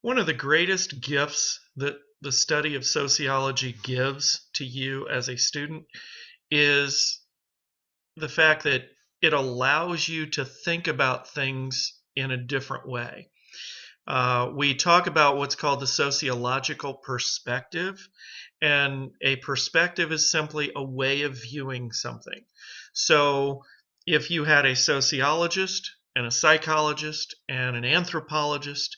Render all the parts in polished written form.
One of the greatest gifts that the study of sociology gives to you as a student is the fact that it allows you to think about things in a different way. We talk about what's called the sociological perspective, and a perspective is simply a way of viewing something. So, if you had a sociologist and a psychologist and an anthropologist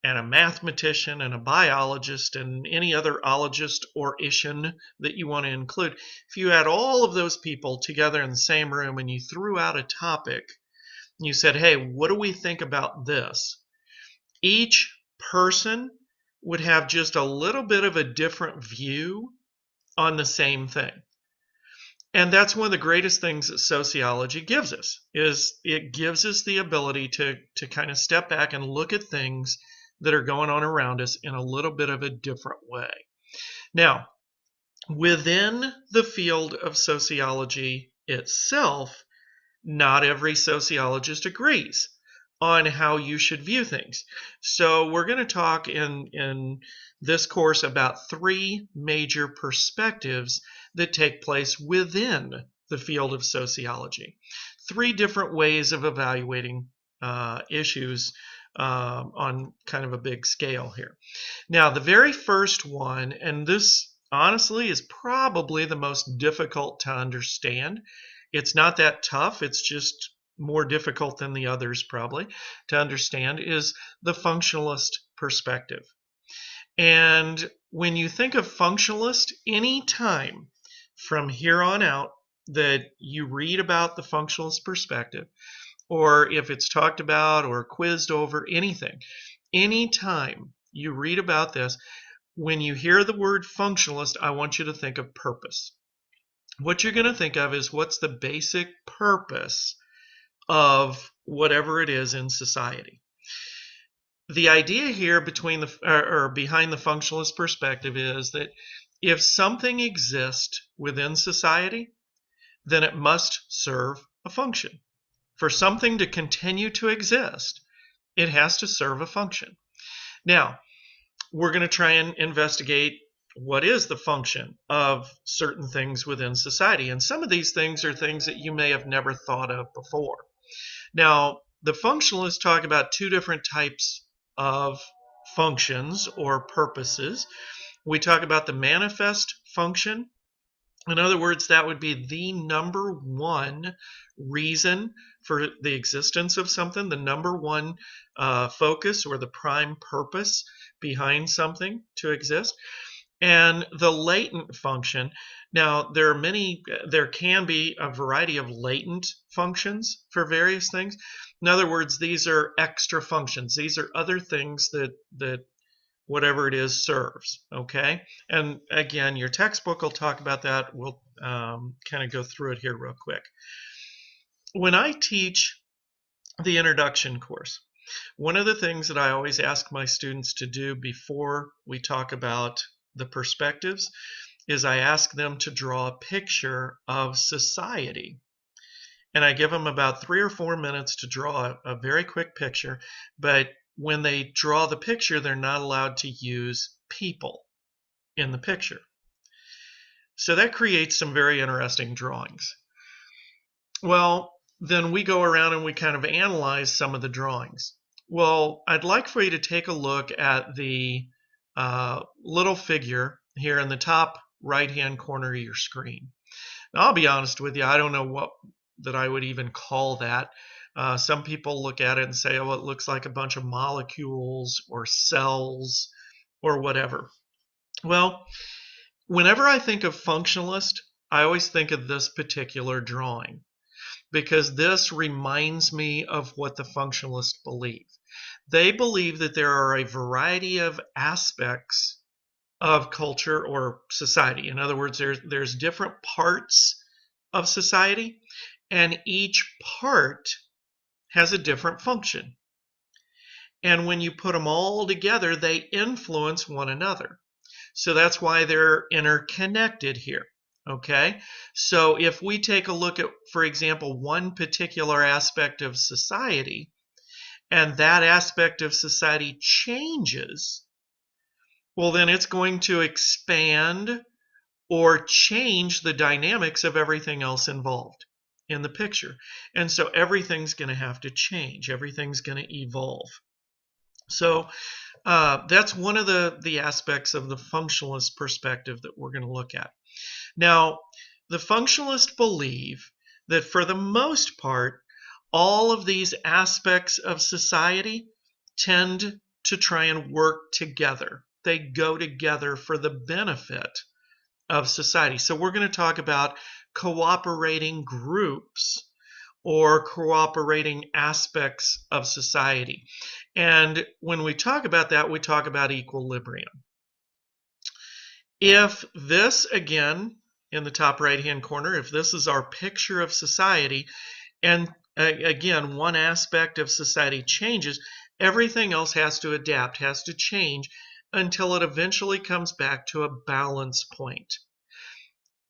and a mathematician and a biologist and any other ologist or Ishan that you want to include, if you had all of those people together in the same room and you threw out a topic, and you said, hey, what do we think about this? Each person would have just a little bit of a different view on the same thing. And that's one of the greatest things that sociology gives us, is it gives us the ability to kind of step back and look at things that are going on around us in a little bit of a different way. Now, within the field of sociology itself, not every sociologist agrees on how you should view things. So we're going to talk in this course about three major perspectives that take place within the field of sociology. Three different ways of evaluating issues on kind of a big scale here. Now, the very first one, and this honestly is probably the most difficult to understand. It's not that tough, it's just more difficult than the others probably to understand, is the functionalist perspective. And when you think of functionalist, any time from here on out that you read about the functionalist perspective, or if it's talked about or quizzed over, anytime you read about this, when you hear the word functionalist, I want you to think of purpose. What you're going to think of is what's the basic purpose of whatever it is in society. The idea here behind the functionalist perspective is that if something exists within society, then it must serve a function. For something to continue to exist, it has to serve a function. Now, we're going to try and investigate what is the function of certain things within society. And some of these things are things that you may have never thought of before. Now, the functionalists talk about two different types of functions or purposes. We talk about the manifest function. In other words, that would be the number one reason for the existence of something, the number one focus or the prime purpose behind something to exist. And the latent function. Now, there can be a variety of latent functions for various things. In other words, these are extra functions. These are other things that whatever it is serves, okay? And again, your textbook will talk about that. We'll kind of go through it here real quick. When I teach the introduction course, one of the things that I always ask my students to do before we talk about the perspectives is I ask them to draw a picture of society. And I give them about 3 or 4 minutes to draw a very quick picture, but when they draw the picture, they're not allowed to use people in the picture. So that creates some very interesting drawings. Well, then we go around and we kind of analyze some of the drawings. Well, I'd like for you to take a look at the little figure here in the top right-hand corner of your screen. Now, I'll be honest with you, I don't know what that I would even call that. Some people look at it and say, oh, it looks like a bunch of molecules or cells or whatever. Well, whenever I think of functionalist, I always think of this particular drawing because this reminds me of what the functionalists believe. They believe that there are a variety of aspects of culture or society. In other words, there's different parts of society, and each part has a different function. And when you put them all together, they influence one another. So that's why they're interconnected here. Okay? So if we take a look at, for example, one particular aspect of society, and that aspect of society changes, well, then it's going to expand or change the dynamics of everything else involved in the picture. And so everything's going to have to change. Everything's going to evolve. So that's one of the aspects of the functionalist perspective that we're going to look at. Now, the functionalists believe that for the most part, all of these aspects of society tend to try and work together. They go together for the benefit of society. So we're going to talk about cooperating groups or cooperating aspects of society. And when we talk about that, we talk about equilibrium. If this, again, in the top right-hand corner, if this is our picture of society, and again, one aspect of society changes, everything else has to adapt, has to change until it eventually comes back to a balance point.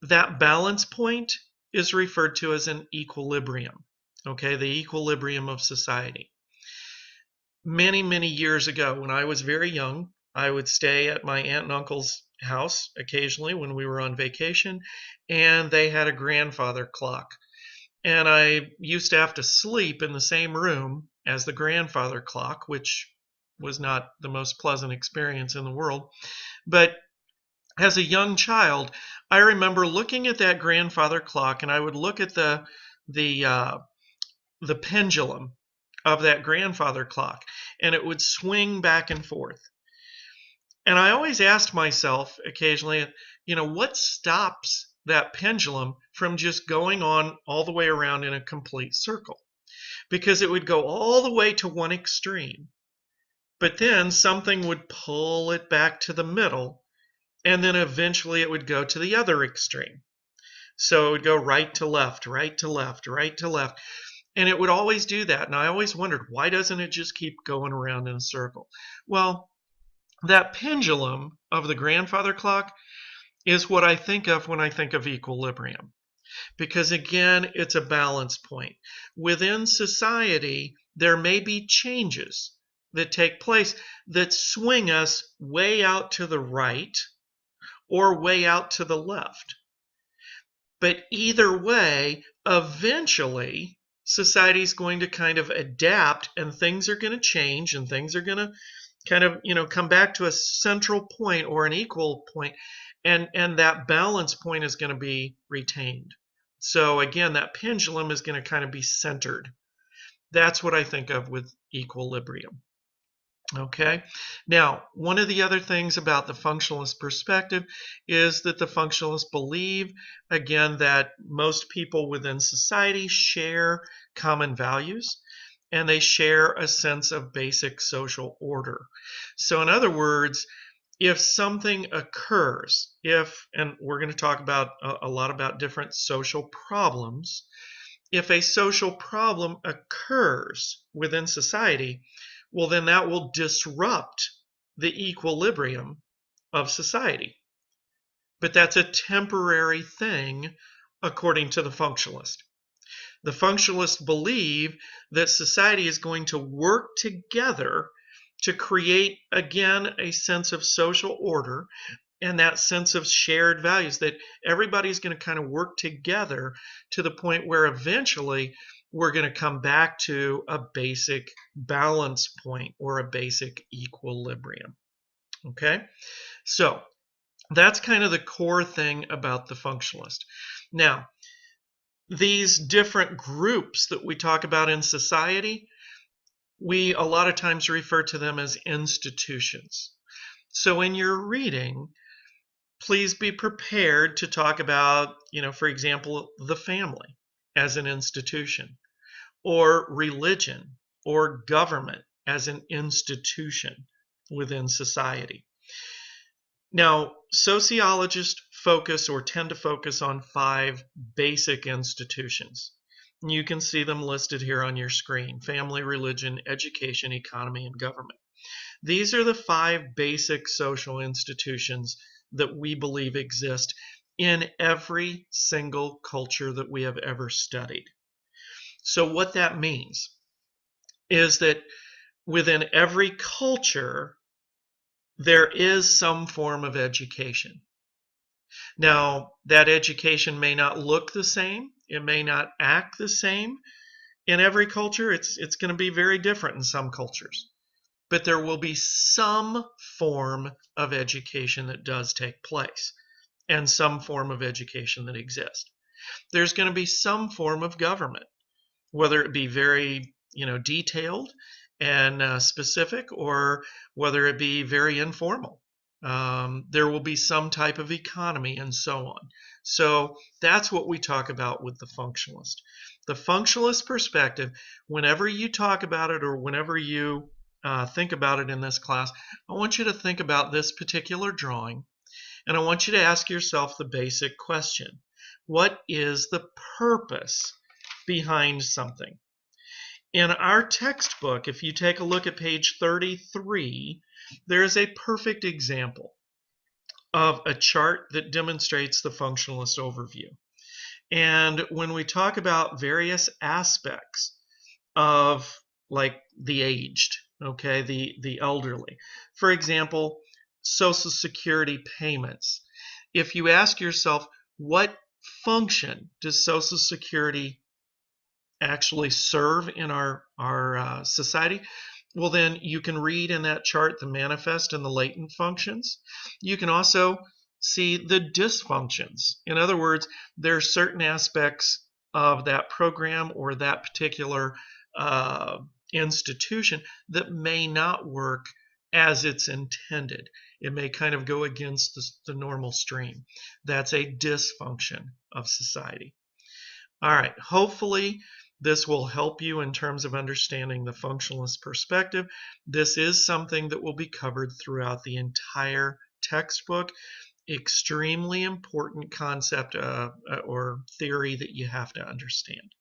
That balance point is referred to as an equilibrium, okay, the equilibrium of society. Many, many years ago, when I was very young, I would stay at my aunt and uncle's house occasionally when we were on vacation, and they had a grandfather clock. And I used to have to sleep in the same room as the grandfather clock, which was not the most pleasant experience in the world. But as a young child, I remember looking at that grandfather clock, and I would look at the pendulum of that grandfather clock, and it would swing back and forth. And I always asked myself occasionally, what stops that pendulum from just going on all the way around in a complete circle? Because it would go all the way to one extreme, but then something would pull it back to the middle, and then eventually it would go to the other extreme. So it would go right to left, right to left, right to left. And it would always do that. And I always wondered, why doesn't it just keep going around in a circle? Well, that pendulum of the grandfather clock is what I think of when I think of equilibrium. Because again, it's a balance point. Within society, there may be changes that take place that swing us way out to the right or way out to the left. But either way, eventually, society is going to kind of adapt, and things are going to change, and things are going to kind of, come back to a central point or an equal point, and that balance point is going to be retained. So again, that pendulum is going to kind of be centered. That's what I think of with equilibrium. Okay. Now, one of the other things about the functionalist perspective is that the functionalists believe, again, that most people within society share common values and they share a sense of basic social order. So, in other words, if something occurs, and we're going to talk about a lot about different social problems, if a social problem occurs within society, well, then that will disrupt the equilibrium of society. But that's a temporary thing, according to the functionalist. The functionalists believe that society is going to work together to create, again, a sense of social order and that sense of shared values, that everybody's going to kind of work together to the point where eventually we're going to come back to a basic balance point or a basic equilibrium. Okay? So that's kind of the core thing about the functionalist. Now, these different groups that we talk about in society, we a lot of times refer to them as institutions. So in your reading, please be prepared to talk about, for example, the family as an institution, or religion, or government as an institution within society. Now, sociologists focus or tend to focus on 5 basic institutions. You can see them listed here on your screen: family, religion, education, economy, and government. These are the 5 basic social institutions that we believe exist in every single culture that we have ever studied. So what that means is that within every culture, there is some form of education. Now, that education may not look the same, it may not act the same in every culture. It's going to be very different in some cultures. But there will be some form of education that does take place and some form of education that exists. There's going to be some form of government, whether it be very detailed and specific, or whether it be very informal. There will be some type of economy and so on. So that's what we talk about with the functionalist. The functionalist perspective, whenever you talk about it or whenever you think about it in this class, I want you to think about this particular drawing, and I want you to ask yourself the basic question. What is the purpose behind something? In our textbook, if you take a look at page 33, there is a perfect example of a chart that demonstrates the functionalist overview. And when we talk about various aspects of, like, the aged, okay, the elderly, for example, Social Security payments. If you ask yourself, what function does Social Security actually serve in our society? Well, then you can read in that chart the manifest and the latent functions. You can also see the dysfunctions. In other words, there are certain aspects of that program or that particular institution that may not work as it's intended. It may kind of go against the normal stream. That's a dysfunction of society. All right, hopefully this will help you in terms of understanding the functionalist perspective. This is something that will be covered throughout the entire textbook. Extremely important concept or theory that you have to understand.